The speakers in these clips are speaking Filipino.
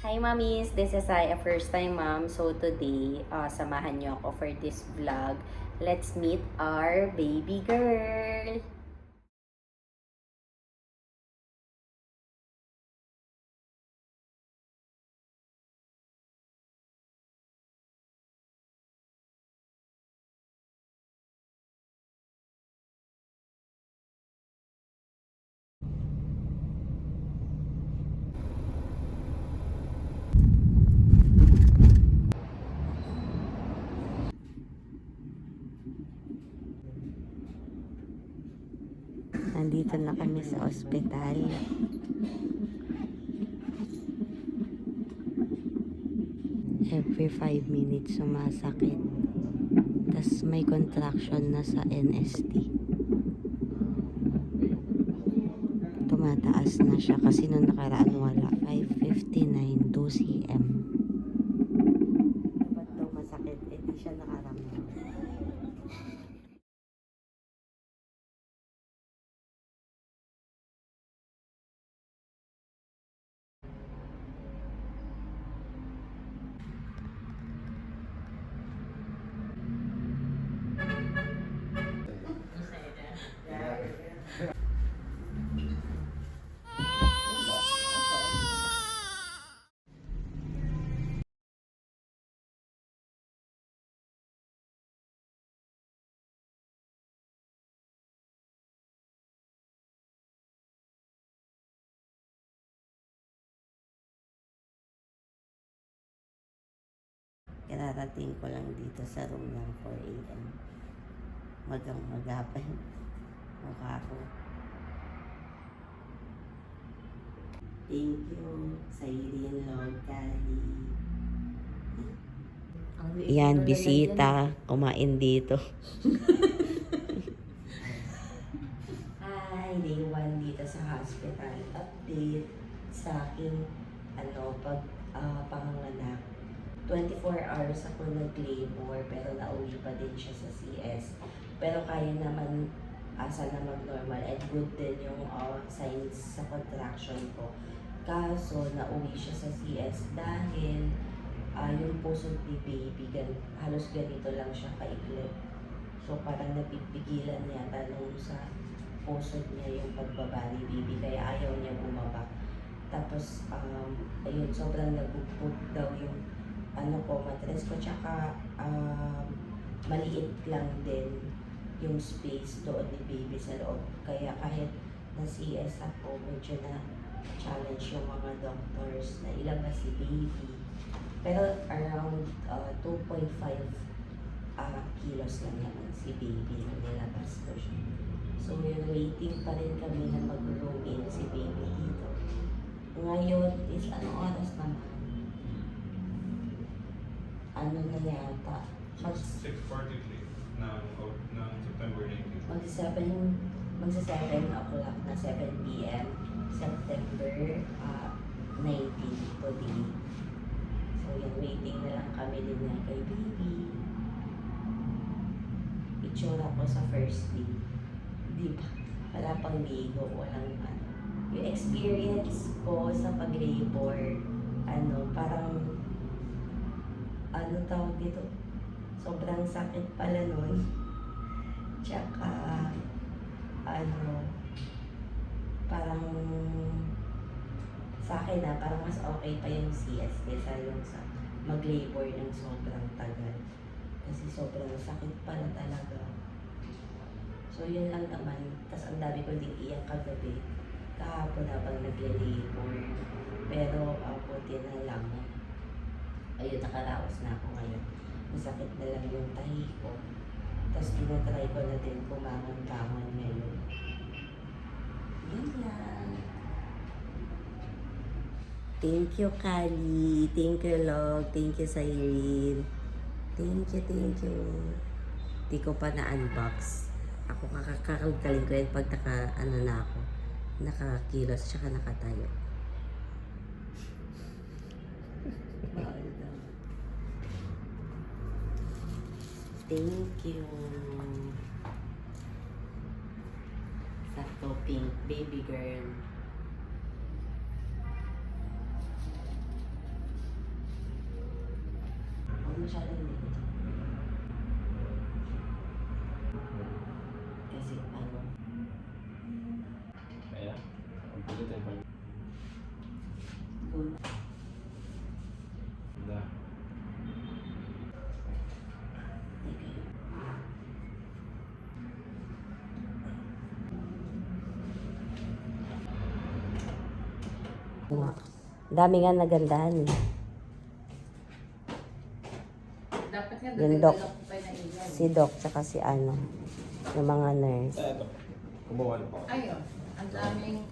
Hi mommies, this is a first time mom. So today, samahan niyo ako for this vlog. Let's meet our baby girl. Nandito na kami sa ospital. Every 5 minutes sumasakit. Tas may contraction na sa NST. Tumataas na siya kasi nung nakaraan wala. 559, 2 cm. Dapat daw masakit, hindi siya nakaramdam. Kararating ko lang dito sa room ng 4 a.m. Magang-maga pa yung mukha ko. Thank you sa Irene Lord Kali. Yan, bisita. Kumain dito. Hi, day 1 dito sa hospital. Update sa aking panganganak. 24 hours ako nag-labor pero nauwi pa din siya sa CS. Pero kaya naman sana mag-normal and good din yung signs sa contraction ko. Kaso nauwi siya sa CS dahil yung puso ni baby halos ganito lang siya kaikli. So parang napipigilan yata nung sa puso niya yung pagbaba ni baby kaya ayaw niya bumaba. Tapos ayun, sobrang nabubog daw yung matres ko, tsaka maliit lang din yung space doon ni baby sa loob. Kaya kahit na CS ako, medyo na challenge yung mga doctors na ilabas si baby. Pero around 2.5 kilos lang naman si baby nung nilabas ko siya. So yun, waiting pa rin kami na mag-room in si baby dito. Ngayon is anong oras naman? Ano na yata? 6:43 ng September 19. Magsa-7 o'clock na 7 p.m. September 19 today. So yan, waiting na lang kami din yan kay baby. Itsura ko sa first day. Di ba? Wala pang ligo, walang yung experience ko sa pag-labor, parang tawag dito, sobrang sakit pala nun. Tsaka parang sa akin parang mas okay pa yung CS kaysa yung sa mag-labor ng sobrang tagal. Kasi sobrang sakit pala talaga. So yun lang naman. Tas ang dami ko din iyak kagabi. Kahapon habang nagle-labor. Pero buti na lang. Ayun, nakaraos na ako ngayon. Masakit na lang yung tahi ko. Tapos tinatry ko na din kumangon-bangon ngayon. Yan lang. Thank you, Kali. Thank you, Log. Thank you, Irene. Thank you. Di ko pa na-unbox. Ako kakakaling ko yan pag na ako. Nakakilos, tsaka nakatayo. Thank you. Ito, pink. Baby girl. Huwag masyadong liit. Kasi ano, Kaya, ang pulit ay pag... good. Da. Dami nga nagandahan eh. Dapat nga Yung doc. develop pa na ilan. Si Doc tsaka si ano, yung mga nurse. Ito. Kumuha na po. Ayun, ang daming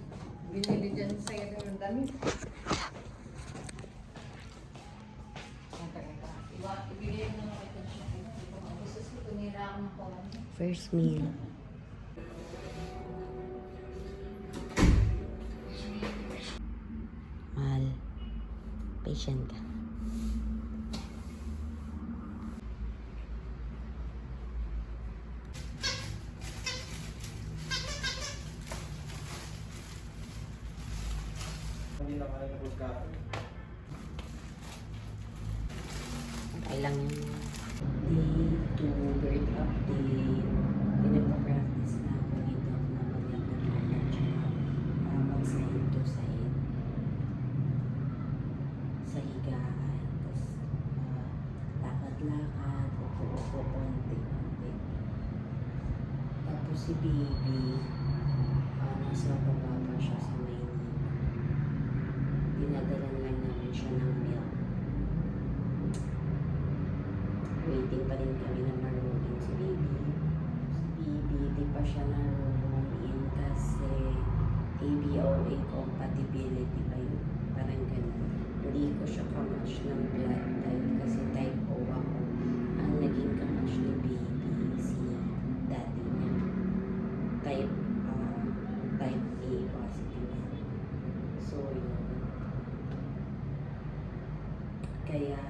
binili dyan sa'yo ng damit. Ibigay mo na ito siya. Gusto ko tumira ako ng koran. First meal. Mahal. Patient ka. Hindi na kaya ng pagkain. Kailang day to bird update. Pinapapractice na ako dito na maglakad at saka mag-side to side sa higaan. Tapos lakad-lakad, upo-upo, konti-konti. Tapos si baby, nasa baba pa siya sa Maynila. Dinadalan lang namin siya ng milk. Waiting pa rin kami na ma-room in si baby. Si baby, di pa siya na-room in kasi ABOA compatibility pa yun. Parang ganun. Hindi ko siya kamatch ng blood type kasi type O ako. Ang naging kamatch ni baby si daddy niya. Type type A positive. So, yun. Kaya,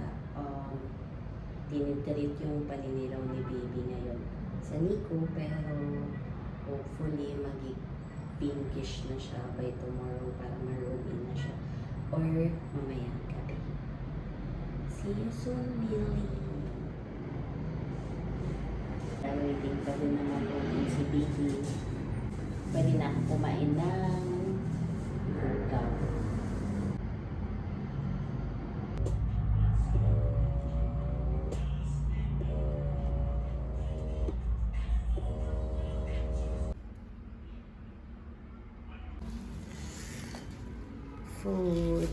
tinitreat yung paninilaw ni baby ngayon sa Nico, pero hopefully pinkish na siya by tomorrow para ma-room na siya. Or mamayang gabi. See you soon, Millie. Waiting pa rin na ma-room si baby. Pwede na ako kumain ng bugaw. Food.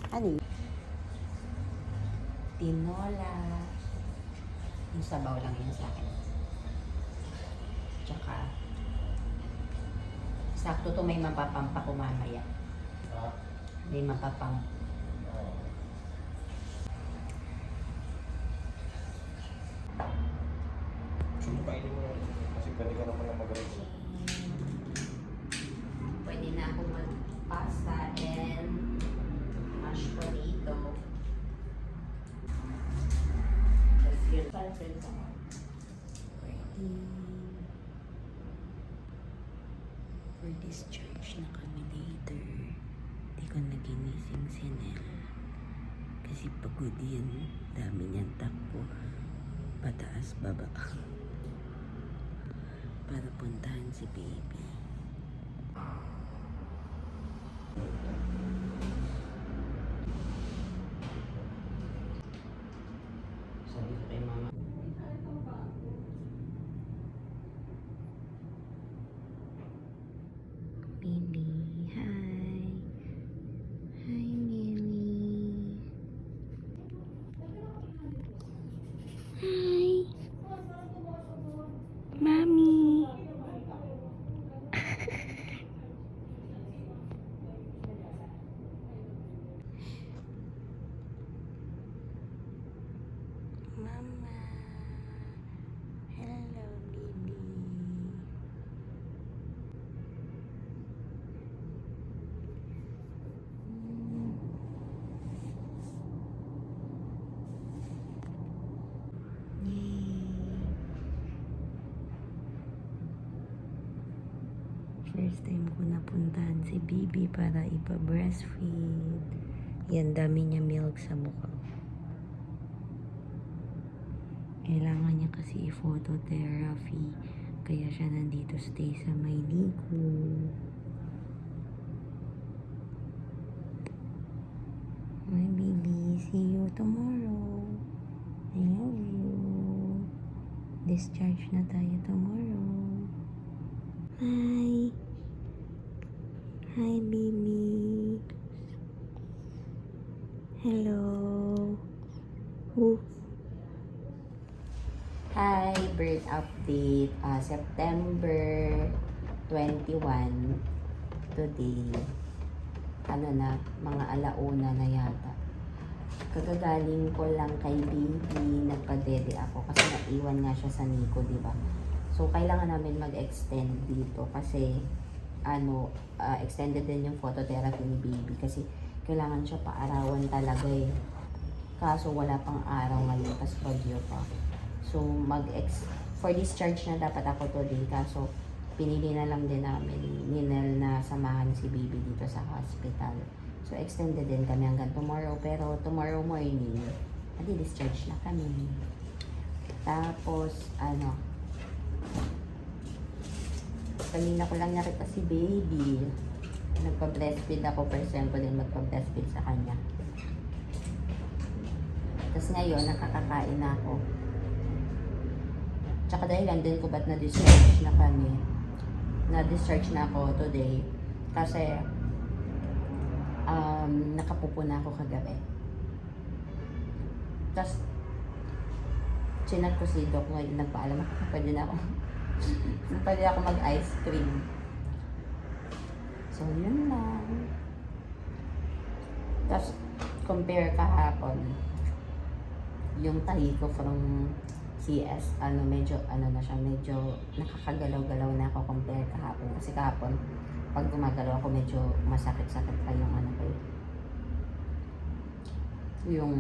Ano yun? Tinola. Yung sabaw lang yun sa akin. Tsaka, sakto to may mapapampa ko mamaya. May mapapang. Sumpainin mo yun. Kasi pwede ka naman na mag-rice. Pwede na ako mag-pasta and mashed potato. Just yun. Pwede. For discharge na kami later. Di ko na ginising si Nel. Kasi pagod yan. Dami niyang takbo. Pataas, baba. Para puntahan si baby. Sabi ko kay mama. Millie, hi. Hi, Millie. Hi. Mommy. Mama. Hello, baby. Yay. First time ko napuntahan si Bibi para ipa-breastfeed. Yan, dami niya milk sa mukha. Kailangan niya kasi i-phototherapy. Kaya siya nandito stay sa Mayniko. My baby, see you tomorrow. I love you. Discharge na tayo tomorrow. Hi. Hi, baby. Hello. Ooh. Hi, birth update. September 21 today. Ano na, mga alauna na yata. Kagagaling ko lang kay baby, nagpa-dede ako kasi naiwan nga siya sa Nico, di ba? So, kailangan namin mag-extend dito kasi extended din yung phototherapy ni baby kasi kailangan siya paarawan talaga eh. Kaso wala pang araw ngayon, tas bagyo pa. So, for discharge na dapat ako today, kaso pinili na lang din namin ni Nel na samahan si baby dito sa hospital. So, extended din kami hanggang tomorrow. Pero tomorrow morning, discharge na kami. Tapos, kanina ko lang nakita si baby. Nagpa-breastfeed ako. First time ko din magpa-breastfeed sa kanya. Tapos ngayon, nakakakain na ako. Tsaka dahilan din ko ba't na-discharge na kami. Na-discharge na ako today. Kasi, nakapupo na ako kagabi. Tapos, chinat ko si Doc ngayon, nagpaalam ako, pwede na ako. Pwede ako mag-ice cream. So, yun lang. Tapos, compare kahapon, yung tahi ko from CS, medyo nakakagalaw-galaw na ako compare kahapon. Kasi kahapon, pag gumagalaw ako, medyo masakit-sakit pa yung yung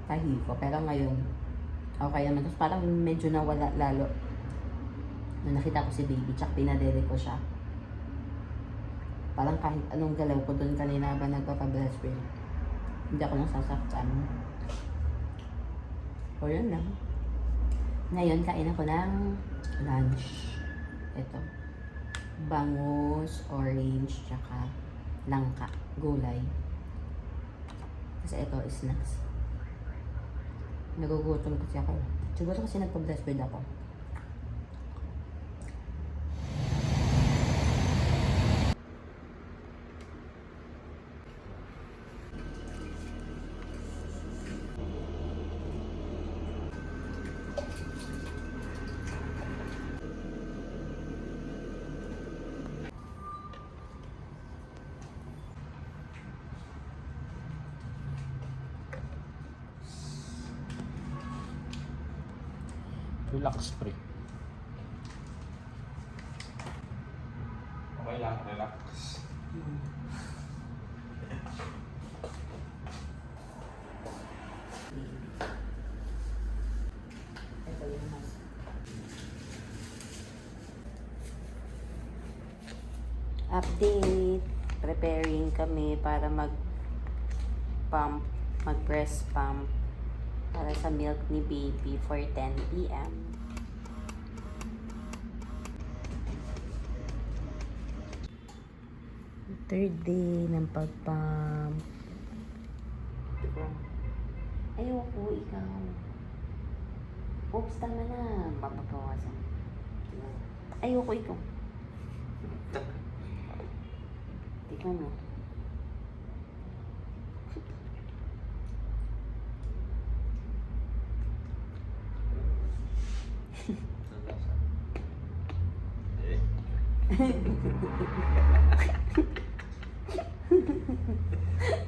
tahi ko. Pero ngayon, okay naman. Tapos parang medyo nawala lalo. Nung nakita ko si baby, tsaka pinadede ko siya. Parang kahit anong galaw ko doon kanina ba nagpapa-breastfeed, hindi ako nasasaktan. O yun lang. Ngayon, kain ako ng lunch. Ito. Bangus, orange, tsaka langka, gulay. Kasi ito, snacks. Nagugutom kasi ako. Siguro kasi nagpa-breastfeed ako. Relax, pre. Okay lang, relax. Ito yung mas. Update. Preparing kami para mag-breast pump para sa milk ni baby for 10 p.m. Third day ng pag-pump. Ayoko, ikaw. Oops, tama na. Mapapawasan. Ayoko, ikaw. Tikman mo.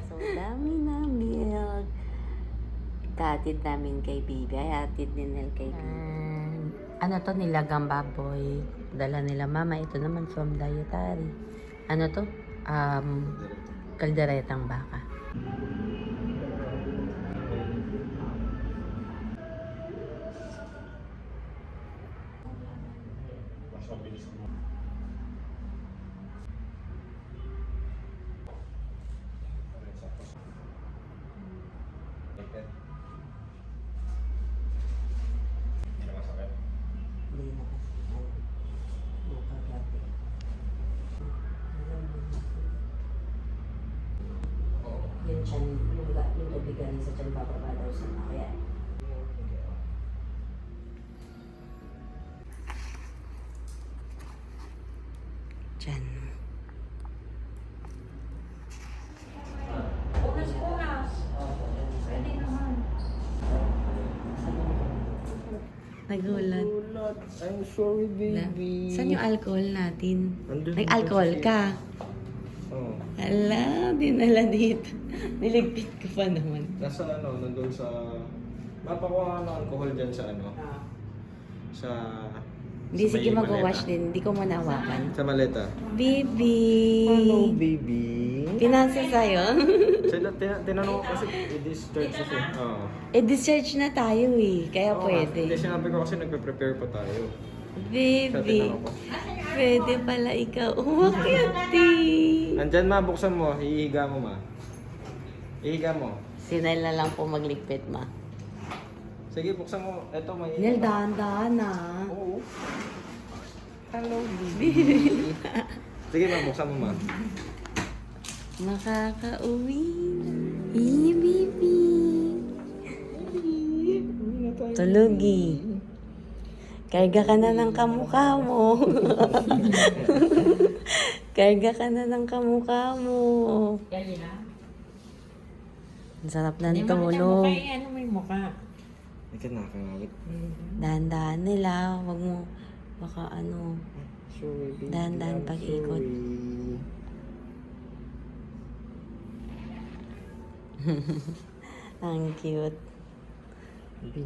So, dami na milk. Katid namin kay baby. Ay, hatid din nila kay baby. Ano to, nilagang baboy. Dala nila mama. Ito naman from dietary. Ano to? Kalderetang baka. Mas mabilis mo. tiyan, yung tubig galing sa tiyan, bababa daw sa kaya. Tiyan. Unas. Pwede naman. Nagulat. I'm sorry, Na, baby. saan yung alcohol natin? Andun Nag-alcohol dito ka? Oo. Ala, dinala dito. Niligpit ka pa naman. Nasa nandun sa... Mapakuha ng alcohol dyan sa sa... Hindi, sa sige may mag-wash maleta. din. Hindi ko muna hawakan. Sa maleta. Baby! baby. Pinansa sa'yo? Tinanong ko kasi i-discharge siya. Oo. Discharge na tayo eh. Kaya Oo nga. Hindi, pwede. sinabi ko kasi nagpe-prepare pa tayo. Baby! Tinanong ko. Pwede pala ikaw. Oh, cute! Andyan ma, buksan mo. Ihiga mo ma. Ihiga mo. Sinal na lang po magligpit, ma. Sige, buksan mo. Eto, may... Nel, dahan-dahan na. Oo. Hello, baby. Sige ma, buksan mo ma. Makakauwi. Hey, baby. Tulugi. Karga ka na ng kamukha mo. Karga ka na ng kamukha mo. Kaya na. Ang sarap ng tulog. Ano may mukha? Ika nakakawit. Dahan-dahan nila. Huwag mo, baka ano. Sorry, baby. Dahan-dahan I'm pag-ikot. sorry. Ang cute. Baby,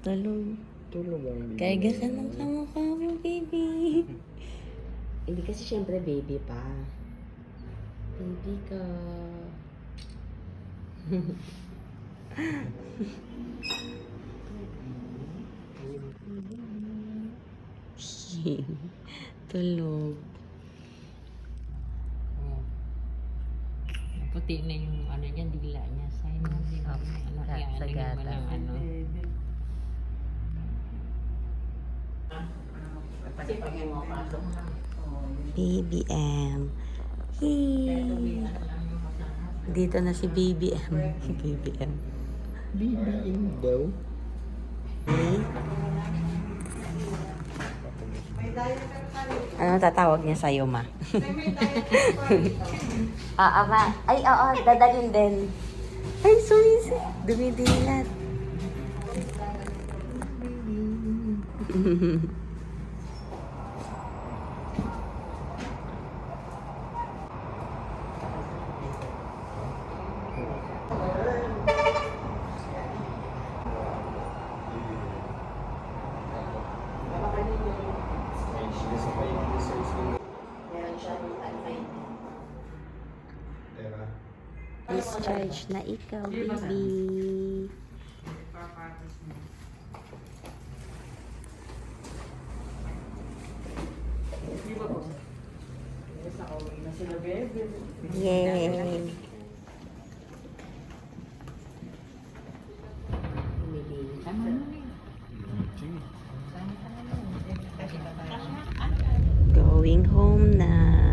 Tulog. tulog ang baby. Karga ka ng kamukha mo, baby. Hindi kasi syempre baby pa. Baby ka. Tulog. Puti na yung ano niya, dila niya. Sign mo din. Sa gata. Ano. Baby M. Hey. Dito na si Baby M. Baby M. Baby daw. Hey. Ano tatawag niya sa'yo, ma? Ma. Ay, oo, dadalhin din. Ay, sumisi. Dumidilat. Meron siyang Tera. discharge na ikaw, baby. Yay! Going home na.